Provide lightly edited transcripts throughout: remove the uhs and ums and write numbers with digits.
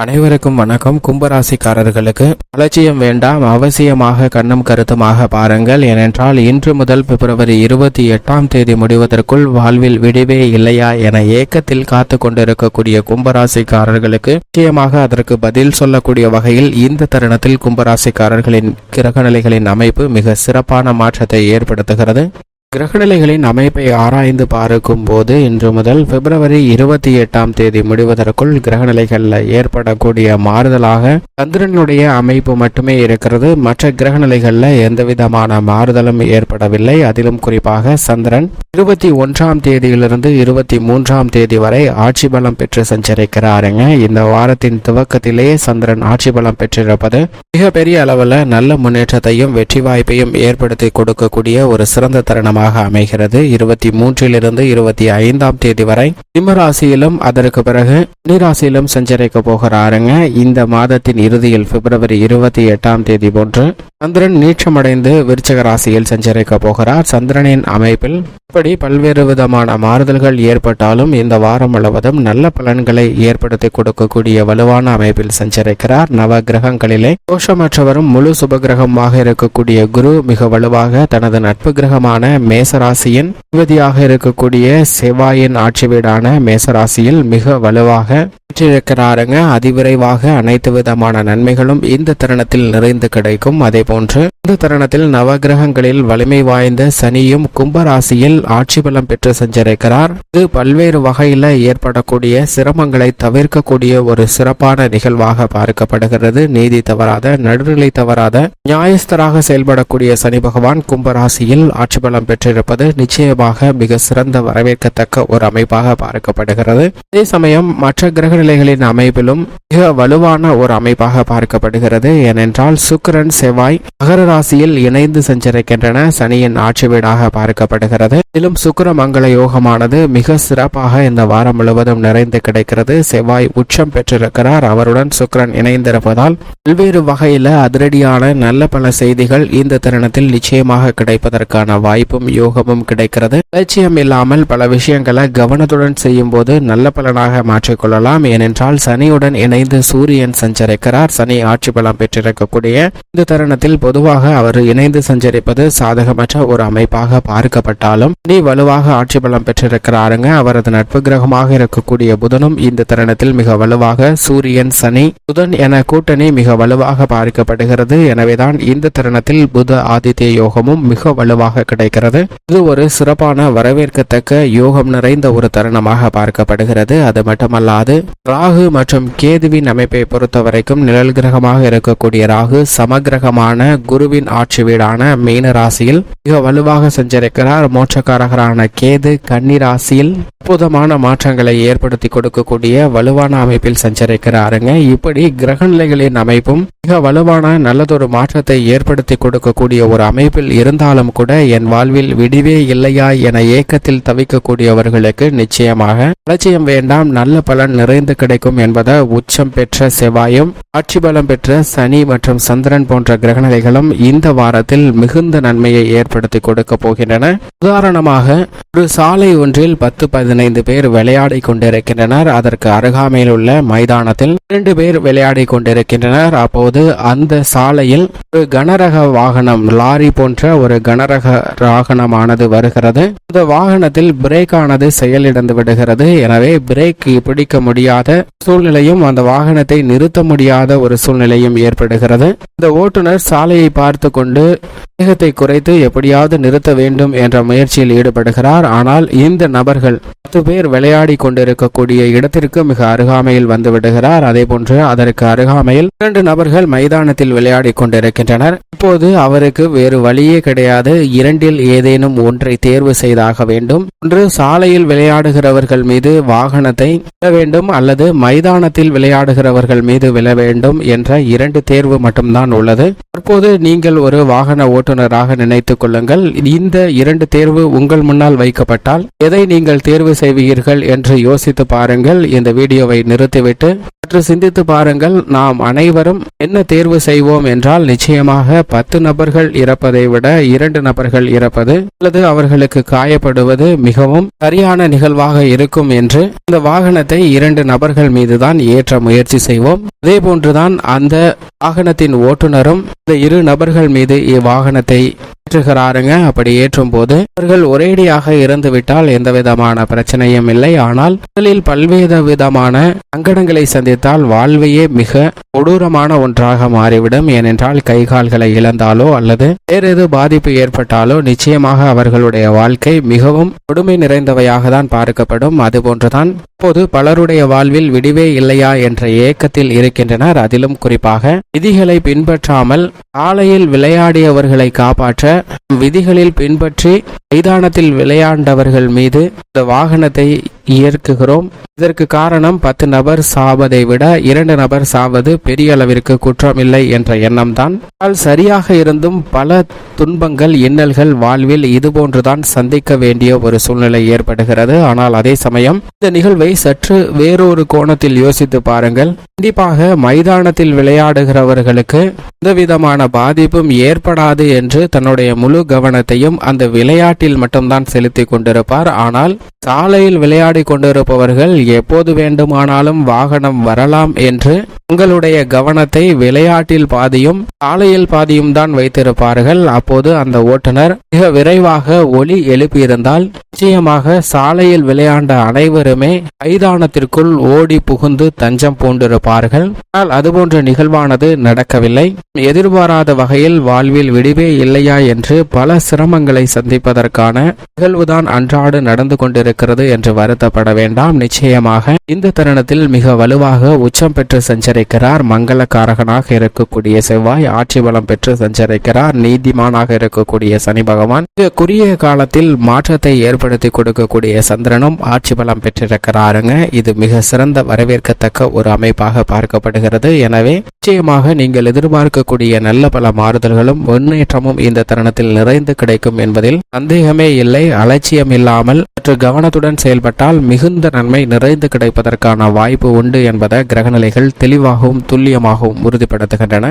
அனைவருக்கும் வணக்கம். கும்பராசிக்காரர்களுக்கு அலட்சியம் வேண்டாம், அவசியமாக கண்ணும் கருத்துமாக பாருங்கள். ஏனென்றால் இன்று முதல் பிப்ரவரி 28 முடிவதற்குள் வாழ்வில் விடிவே இல்லையா என ஏக்கத்தில் காத்து கொண்டிருக்கக்கூடிய கும்பராசிக்காரர்களுக்கு நிச்சயமாக அதற்கு பதில் சொல்லக்கூடிய வகையில் இந்த தருணத்தில் கும்பராசிக்காரர்களின் கிரகநிலைகளின் அமைப்பு மிக சிறப்பான மாற்றத்தை ஏற்படுத்துகிறது. கிரகநிலைகளின் அமைப்பை ஆராய்ந்து பார்க்கும் போது இன்று முதல் பிப்ரவரி 28 முடிவதற்குள் கிரகநிலைகளில் ஏற்படக்கூடிய மாறுதலாக சந்திரனுடைய அமைப்பு மட்டுமே இருக்கிறது. மற்ற கிரகநிலைகளில் எந்தவிதமான மாறுதலும் ஏற்படவில்லை. அதிலும் குறிப்பாக சந்திரன் 21 23 வரை ஆட்சி பலம் பெற்று சஞ்சரிக்கிறாருங்க. இந்த வாரத்தின் துவக்கத்திலேயே சந்திரன் ஆட்சி பலம் பெற்றிருப்பது மிகப்பெரிய அளவில் நல்ல முன்னேற்றத்தையும் வெற்றி வாய்ப்பையும் ஏற்படுத்தி கொடுக்கக்கூடிய ஒரு சிறந்த தருணம் அமைகிறது. 23 25 வரை சிம்மராசியிலும் அதற்கு பிறகு கன்னிராசியிலும் சஞ்சரிக்க போகிறாருங்க. இந்த மாதத்தின் இறுதியில் பிப்ரவரி 28 போன்று சந்திரன் நீச்சமடைந்து விருச்சிக ராசியில் சஞ்சரிக்க போகிறார். சந்திரனின் அமைப்பில் இப்படி பல்வேறு விதமான மாறுதல்கள் ஏற்பட்டாலும் இந்த வாரம் முழுவதும் நல்ல பலன்களை ஏற்படுத்தி கொடுக்கக்கூடிய வலுவான அமைப்பில் சஞ்சரிக்கிறார். நவ கிரகங்களிலே தோஷமற்றவரும் முழு சுபகிரகமாக இருக்கக்கூடிய குரு மிக வலுவாக தனது நட்பு கிரகமான மேசராசியின் அதிபதியாக இருக்கக்கூடிய செவ்வாயின் ஆட்சி வீடான மேசராசியில் மிக வலுவாக பெற்றிருக்கிறாருங்க. அதிவிரைவாக அனைத்து விதமான நன்மைகளும் இந்த தருணத்தில் நிறைந்து கிடைக்கும். அதே போன்று இந்த தருணத்தில் நவகிரகங்களில் வலிமை வாய்ந்த சனியும் கும்பராசியில் ஆட்சி பலம் பெற்று சஞ்சரிக்கிறார். இது பல்வேறு வகையில ஏற்படக்கூடிய சிரமங்களை தவிர்க்கக்கூடிய ஒரு சிறப்பான நிகழ்வாக பார்க்கப்படுகிறது. நீதி தவறாத, நடுநிலை தவறாத, நியாயஸ்தராக செயல்படக்கூடிய சனி பகவான் கும்பராசியில் ஆட்சி பலம் பெற்றிருப்பது நிச்சயமாக மிக சிறந்த வரவேற்கத்தக்க ஒரு அமைப்பாக பார்க்கப்படுகிறது. அதே சமயம் மற்ற கிரக நிலைகளின் அமைப்பிலும் மிக வலுவான ஒரு அமைப்பாக பார்க்கப்படுகிறது. ஏனென்றால் சுக்கிரன் செவ்வாய் மகர ராசியில் இணைந்து சஞ்சரிக்கின்றன. சனியின் ஆட்சி வீடாக பார்க்கப்படுகிறது. இதிலும் சுக்கிர மங்கள யோகமானது மிக சிறப்பாக இந்த வாரம் முழுவதும் நிறைந்து கிடைக்கிறது. செவ்வாய் உச்சம் பெற்றிருக்கிறார். அவருடன் சுக்கிரன் இணைந்திருப்பதால் பல்வேறு வகையில அதிரடியான நல்ல பல செய்திகள் இந்த தருணத்தில் நிச்சயமாக கிடைப்பதற்கான வாய்ப்பும் யோகமும் கிடைக்கிறது. லட்சியம் இல்லாமல் பல விஷயங்களை கவனத்துடன் செய்யும் போது நல்ல பலனாக மாற்றிக்கொள்ளலாம். ஏனென்றால் சனியுடன் இணைந்து சூரியன் சஞ்சரிக்கிறார். சனி ஆட்சி பலம் பெற்றிருக்கக்கூடிய இந்த தருணத்தில் பொதுவாக அவர் இணைந்து சஞ்சரிப்பது சாதகமற்ற ஒரு அமைப்பாக பார்க்கப்பட்டாலும் சனி வலுவாக ஆட்சி பலம் பெற்றிருக்கிறாருங்க. அவரது நட்பு கிரகமாக இருக்கக்கூடிய புதனும் இந்த தருணத்தில் மிக வலுவாக சூரியன் சனி புதன் என கூட்டணி மிக வலுவாக பார்க்கப்படுகிறது. எனவேதான் இந்த தருணத்தில் புத ஆதித்ய யோகமும் மிக வலுவாக கிடைக்கிறது. இது ஒரு சிறப்பான வரவேற்கத்தக்க யோகம் நிறைந்த ஒரு தருணமாக பார்க்கப்படுகிறது. அது மட்டுமல்லாது ராகு மற்றும் கேதுவின் அமைப்பை பொறுத்த வரைக்கும் நிழல் கிரகமாக இருக்கக்கூடிய ராகு சமகிரகமான குருவின் ஆட்சி வீடான மீன ராசியில் மிக வலுவாக சஞ்சரிக்கிறார். மோட்சக்காரகரான கேது கன்னி ராசியில் அற்புதமான மாற்றங்களை ஏற்படுத்தி கொடுக்கக்கூடிய வலுவான அமைப்பில் சஞ்சரிக்கிறாருங்க. இப்படி கிரகநிலைகளின் அமைப்பும் மிக வலுவான நல்லதொரு மாற்றத்தை ஏற்படுத்தி கொடுக்கக்கூடிய ஒரு அமைப்பில் இருந்தாலும் கூட என் வாழ்வில் விடிவே இல்லையா என ஏக்கத்தில் தவிக்கக்கூடியவர்களுக்கு நிச்சயமாக அலட்சியம் வேண்டாம், நல்ல பலன் நிறைந்து கிடைக்கும் என்பதை உச்சம் பெற்ற செவ்வாயும் ஆட்சி பலம் பெற்ற சனி மற்றும் சந்திரன் போன்ற கிரகநிலைகளும் இந்த வாரத்தில் மிகுந்த நன்மையை ஏற்படுத்தி கொடுக்க போகின்றன. உதாரணமாக ஒரு சாலை ஒன்றில் 10-15 பேர் விளையாடி கொண்டிருக்கின்றனர். அதற்கு அருகாமையில் உள்ள மைதானத்தில் 2 பேர் விளையாடி கொண்டிருக்கின்றனர். அப்போது அந்த சாலையில் ஒரு கனரக வாகனம், லாரி போன்ற ஒரு கனரக வாகனமானது வருகிறது. இந்த வாகனத்தில் பிரேக் ஆனது செயலிழந்து விடுகிறது. எனவே பிரேக் பிடிக்க முடியாத சூழ்நிலையும் அந்த வாகனத்தை நிறுத்த முடியாத ஒரு சூழ்நிலையும் ஏற்படுகிறது. இந்த ஓட்டுநர் சாலையை பார்த்து கொண்டு வேகத்தை குறைத்து எப்படியாவது நிறுத்த வேண்டும் என்ற முயற்சியில் ஈடுபடுகிறார். ஆனால் இந்த நபர்கள் 10 பேர் விளையாடி கொண்டிருக்கக்கூடிய இடத்திற்கு மிக அருகாமையில் வந்து விடுகிறார். அதே போன்று அதற்கு அருகாமையில் 2 நபர்கள் மைதானத்தில் விளையாடி கொண்டிருக்கின்றனர். இப்போது அவருக்கு வேறு வழியே கிடையாது. 2இல் ஏதேனும் ஒன்றை தேர்வு செய்தாக வேண்டும். ஒன்று சாலையில் விளையாடுகிறவர்கள் மீது வாகனத்தை விழ வேண்டும் அல்லது மைதானத்தில் விளையாடுகிறவர்கள் மீது விழ வேண்டும் என்ற 2 தேர்வு மட்டும்தான் உள்ளது. தற்போது நீங்கள் ஒரு வாகன ஓட்டுநராக நினைத்துக் கொள்ளுங்கள். இந்த 2 தேர்வு உங்கள் முன்னால் வைக்கப்பட்டால் எதை நீங்கள் தேர்வு செய்வீர்கள் என்று யோசித்து பாருங்கள். இந்த வீடியோவை நிறுத்திவிட்டு சற்று சிந்தித்து பாருங்கள். நாம் அனைவரும் என்ன தேர்வு செய்வோம் என்றால் நிச்சயமாக 10 நபர்கள் இறப்பதை விட 2 நபர்கள் இறப்பது அல்லது அவர்களுக்கு காயப்படுவது மிகவும் சரியான நிகழ்வாக இருக்கும் என்று இந்த வாகனத்தை 2 நபர்கள் நபர்கள் மீதுதான் ஏற்ற முயற்சி செய்வோம். அதே போன்றுதான் அந்த வாகனத்தின் ஓட்டுநரும் இந்த 2 நபர்கள் மீது இவ்வாகனத்தை ஏற்றுகிறாருங்க. அப்படி ஏற்றும் போது அவர்கள் ஒரேடியாக இறந்துவிட்டால் எந்த விதமான பிரச்சனையும் இல்லை. ஆனால் முதலில் பல்வேறு விதமான சங்கடங்களை சந்தித்தால் வாழ்வையே மிக கொடூரமான ஒன்றாக மாறிவிடும். ஏனென்றால் கை கால்களை இழந்தாலோ அல்லது வேறு பாதிப்பு ஏற்பட்டாலோ நிச்சயமாக அவர்களுடைய வாழ்க்கை மிகவும் கொடுமை நிறைந்தவையாக தான் பார்க்கப்படும். அதுபோன்றுதான் இப்போது பலருடைய வாழ்வில் விடிவே இல்லையா என்ற ஏக்கத்தில் இருக்கின்றனர். அதிலும் குறிப்பாக விதிகளை பின்பற்றாமல் சாலையில் விளையாடியவர்களை காப்பாற்ற விதிகளில் பின்பற்றி மைதானத்தில் விளையாண்டவர்கள் மீது இந்த வாகனத்தை இயக்குகிறோம். இதற்கு காரணம் 10 நபர் சாவதை விட 2 நபர் சாவது பெரிய அளவிற்கு குற்றமில்லை என்ற எண்ணம் தான். சரியாக இருந்தும் பல துன்பங்கள் இன்னல்கள் வாழ்வில் இதுபோன்றுதான் சந்திக்க வேண்டிய ஒரு சூழ்நிலை ஏற்படுகிறது. ஆனால் அதே சமயம் இந்த நிகழ்வை சற்று வேறொரு கோணத்தில் யோசித்து பாருங்கள். கண்டிப்பாக மைதானத்தில் விளையாடுகிறவர்களுக்கு எந்த விதமான பாதிப்பும் ஏற்படாது என்று தன்னுடைய முழு கவனத்தையும் அந்த விளையாட்டில் மட்டும்தான் செலுத்தி கொண்டிருப்பார். ஆனால் சாலையில் விளையாடி கொண்டிருப்பவர்கள் எப்போது வேண்டுமானாலும் வாகனம் வரலாம் என்று உங்களுடைய கவனத்தை விளையாட்டில் பாதியும் சாலையில் பாதியும் தான் வைத்திருப்பார்கள். அப்போது அந்த ஓட்டுநர் மிக விரைவாக ஒலி எழுப்பியிருந்தால் நிச்சயமாக சாலையில் விளையாண்ட அனைவருமே மைதானத்திற்குள் ஓடி புகுந்து தஞ்சம் பூண்டிருப்பார்கள். ஆனால் அதுபோன்ற நிகழ்வானது நடக்கவில்லை. எதிர்பாராத வகையில் வாழ்வில் விடிவே இல்லையா என்று பல சிரமங்களை சந்திப்பதற்கான நிகழ்வுதான் அன்றாடு நடந்து கொண்டிருக்கிறது என்று வருத்தப்பட வேண்டாம். நிச்சயமாக இந்த தருணத்தில் மிக வலுவாக உச்சம் பெற்று சஞ்சரிக்கிறார். மங்களகாரகனாக இருக்கக்கூடிய செவ்வாய் ஆட்சி பலம் பெற்று சஞ்சரிக்கிறார். நீதிமானாக இருக்கக்கூடிய சனி பகவான் குறுகிய காலத்தில் மாற்றத்தை ஏற்படுத்தி கொடுக்கக்கூடிய சந்திரனும் ஆட்சி பலம் பெற்றிருக்கிறாருங்க. இது மிக சிறந்த வரவேற்கத்தக்க ஒரு அமைப்பாக பார்க்கப்படுகிறது. எனவே நிச்சயமாக நீங்கள் எதிர்பார்க்கக்கூடிய நல்ல பல மாறுதல்களும் முன்னேற்றமும் இந்த தருணத்தில் நிறைந்து கிடைக்கும் என்பதில் சந்தேகமே இல்லை. அலட்சியம் இல்லாமல் சற்று கவனத்துடன் செயல்பட்டால் மிகுந்த நன்மை நிறைந்து கிடைப்பதற்கான வாய்ப்பு உண்டு என்பதை கிரகநிலைகள் தெளிவாகவும் துல்லியமாகவும் உறுதிப்படுத்துகின்றன.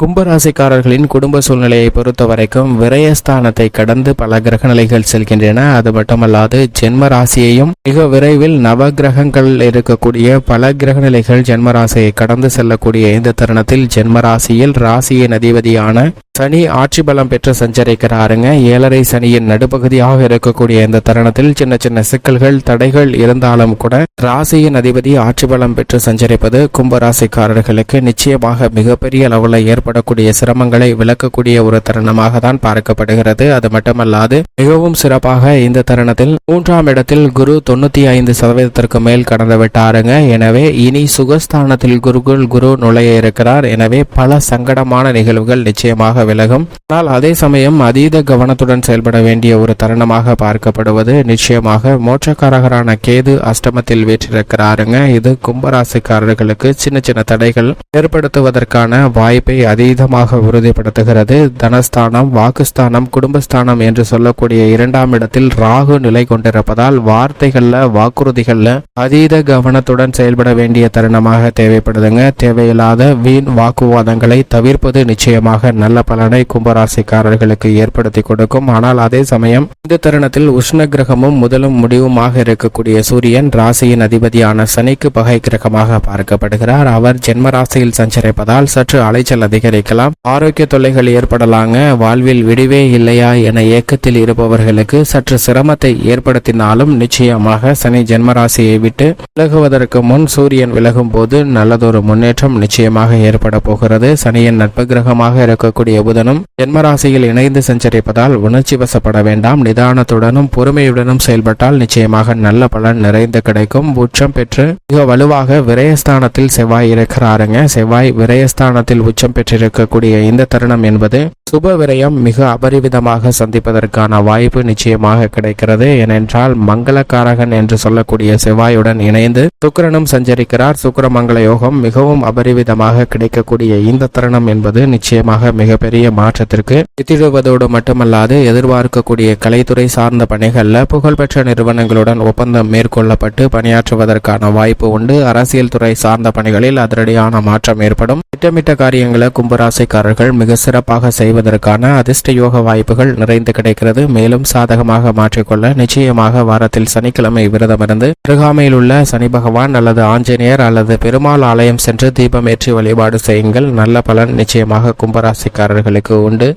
கும்பராசிக்காரர்களின் குடும்ப சூழ்நிலையை பொறுத்த வரைக்கும் விரயஸ்தானத்தை கடந்து பல கிரகநிலைகள் செல்கின்றன. அது மட்டுமல்லாது ஜென்ம ராசியையும் மிக விரைவில் நவ கிரகங்கள் இருக்கக்கூடிய பல கிரகநிலைகள் ஜென்மராசியை கடந்து செல்லக்கூடிய இந்த தருணத்தில் ஜென்மராசியில் ராசியின் அதிபதியான சனி ஆட்சி பலம் பெற்று சஞ்சரிக்கிறாருங்க. 7.5 சனியின் நடுப்பகுதியாக இருக்கக்கூடிய இந்த தருணத்தில் சின்ன சின்ன சிக்கல்கள் தடைகள் இருந்தாலும் கூட ராசியின் அதிபதி ஆட்சி பலம் பெற்று சஞ்சரிப்பது கும்பராசிக்காரர்களுக்கு நிச்சயமாக மிகப்பெரிய அளவில் ஏற்படக்கூடிய சிரமங்களை விளக்கக்கூடிய ஒரு தருணமாக தான் பார்க்கப்படுகிறது. அது மட்டுமல்லாது மிகவும் சிறப்பாக இந்த தருணத்தில் 3ஆம் இடத்தில் குரு 95% மேல் கடந்து விட்டாருங்க. எனவே இனி சுகஸ்தானத்தில் குரு நுழைய இருக்கிறார். எனவே பல சங்கடமான நிகழ்வுகள் நிச்சயமாக விலகும். ஆனால் அதே சமயம் அதீத கவனத்துடன் செயல்பட வேண்டிய ஒரு தருணமாக பார்க்கப்படுவது நிச்சயமாக மோட்சக்காரகரான கேது அஷ்டமத்தில் வீற்றிருக்கிறாருங்க. இது கும்பராசிக்காரர்களுக்கு சின்ன சின்ன தடைகள் ஏற்படுத்துவதற்கான வாய்ப்பை அதீதமாக உறுதிப்படுத்துகிறது. தனஸ்தானம், வாக்குஸ்தானம், குடும்பஸ்தானம் என்று சொல்லக்கூடிய 2ஆம் இடத்தில் ராகு நிலை கொண்டிருப்பதால் வார்த்தைகள்ல வாக்குறுதிகள்ல அதீத கவனத்துடன் செயல்பட வேண்டிய தருணமாக தேவைப்படுதுங்க. தேவையில்லாத வீண் வாக்குவாதங்களை தவிர்ப்பது நிச்சயமாக நல்ல பலனை கும்பராசிக்காரர்களுக்கு ஏற்படுத்தி கொடுக்கும். ஆனால் அதே சமயம் இந்த தருணத்தில் உஷ்ண கிரகமும் முதலும் முடிவுமாக இருக்கக்கூடிய சூரியன் ராசியின் அதிபதியான சனிக்கு பகை கிரகமாக பார்க்கப்படுகிறார். அவர் ஜென்ம ராசியில் சஞ்சரிப்பதால் சற்று அலைச்சல் அதிகரிக்கலாம். ஆரோக்கிய தொல்லைகள் ஏற்படலாங்க. வாழ்வில் விடிவே இல்லையா என ஏக்கத்தில் இருப்பவர்களுக்கு சற்று சிரமத்தை ஏற்படுத்தினாலும் நிச்சயமாக சனி ஜென்மராசியை விட்டு விலகுவதற்கு முன் சூரியன் விலகும் போது நல்லதொரு முன்னேற்றம் நிச்சயமாக ஏற்பட போகிறது. சனியின் நட்பு கிரகமாக இருக்கக்கூடிய புதனும் ஜென்மராசியில் இணைந்து சஞ்சரிப்பதால் உணர்ச்சி வசப்பட வேண்டாம். நிதானத்துடனும் பொறுமையுடனும் செயல்பட்டால் நிச்சயமாக நல்ல பலன் நிறைந்து கிடைக்கும். உச்சம் பெற்று மிக வலுவாக விரயஸ்தானத்தில் செவ்வாய் இருக்கிறாருங்க. செவ்வாய் விரயஸ்தானத்தில் உச்சம் பெற்றிருக்கக்கூடிய இந்த தருணம் என்பது சுப விரயம் மிக அபரிவிதமாக சந்திப்பதற்கான வாய்ப்பு நிச்சயமாக கிடைக்கிறது. ஏனென்றால் மங்களகாரகன் என்று சொல்லக்கூடிய செவ்வாயுடன் இணைந்து சுக்கிரனும் சஞ்சரிக்கிறார். சுக்கிர மங்கள யோகம் மிகவும் அபரிவிதமாக கிடைக்கக்கூடிய இந்த தருணம் என்பது நிச்சயமாக மிகப்பெரிய மாற்றத்திற்கு வித்திடுவதோடு மட்டுமல்லாது எதிர்பார்க்கக்கூடிய கலைத்துறை சார்ந்த பணிகள்ல புகழ்பெற்ற நிறுவனங்களுடன் ஒப்பந்தம் மேற்கொள்ளப்பட்டு பணியாற்றுவதற்கான வாய்ப்பு உண்டு. அரசியல் துறை சார்ந்த பணிகளில் அதிரடியான மாற்றம் ஏற்படும். திட்டமிட்ட காரியங்களை கும்பராசிக்காரர்கள் மிக சிறப்பாக செய்வது பெறுவதற்கான அதிர்ஷ்ட யோக வாய்ப்புகள் நிறைந்து கிடைக்கிறது. மேலும் சாதகமாக மாற்றிக்கொள்ள நிச்சயமாக வாரத்தில் சனிக்கிழமை விரதமிருந்து அருகாமையில் உள்ள சனி பகவான் அல்லது ஆஞ்சநேயர் அல்லது பெருமாள் ஆலயம் சென்று தீபமேற்றி வழிபாடு செய்யுங்கள். நல்ல பலன் நிச்சயமாக கும்பராசிக்காரர்களுக்கு உண்டு.